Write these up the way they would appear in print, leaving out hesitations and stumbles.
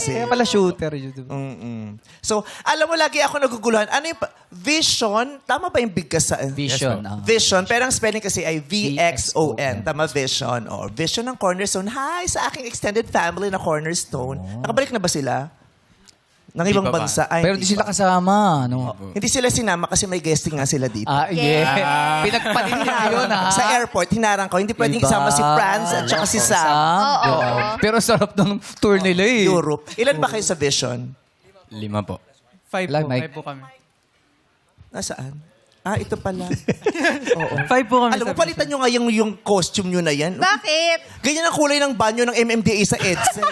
Kaya pala shooter yun. So, alam mo, lagi ako naguguluhan. Ano yung vision? Tama ba yung bigkasan? Vision. Vision. Pero ang spelling kasi ay VXON. Tama, vision. Or vision ng Cornerstone. Hi sa aking extended family na Cornerstone. Nakabalik na ba sila? Ng ibang pa ba? bansa. Ay, Pero di sila kasama. No? Hindi sila sinama kasi may guesting nga sila dito. Yeah. Pinagpalit niya yun, ha? Sa airport, hinarang ko. Hindi pwedeng isama si Franz at saka si Sam. Oo. Pero sarap ng tour nila eh. Europe. Ilan ba kayo sa Vision? 5 po. 5 Like po. Mike. 5 po kami. Nasaan? Ito pala. 5 po kami Alam mo, sa palitan nyo nga yung costume nyo na yan. Bakit? Ganyan ang kulay ng banyo ng MMDA sa EDSA.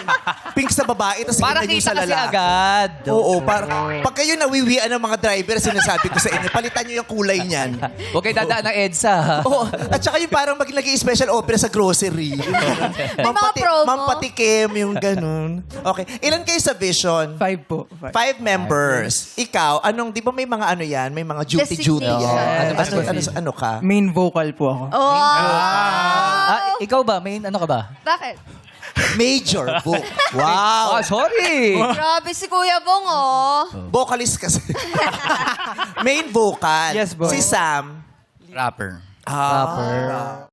Pink sa babae, tapos Para ganyan yung kita sa kasi lalaki. agad. Oo, pag kayo nawiwian ng mga driver, sinasabi ko sa inyo, palitan nyo yung kulay niyan. Huwag kayo dadaan ng EDSA. ha? Oo, at saka yung parang special opera sa grocery. mga promo. Mampatikim, yung ganun. Okay, ilan kayo sa Vision? 5 po. 5 members. Ikaw, di ba may mga ano yan? May mga duty-duty Designation. yan. Ano ka? Main vocal po ako. Oh! Ikaw ba? May ano ka ba? Bakit? Major book. Wow. Sorry. Grabe si Kuya Bong, oh. Vocalist kasi. Main vocal. Yes, boy. Si Sam. Rapper. Rapper.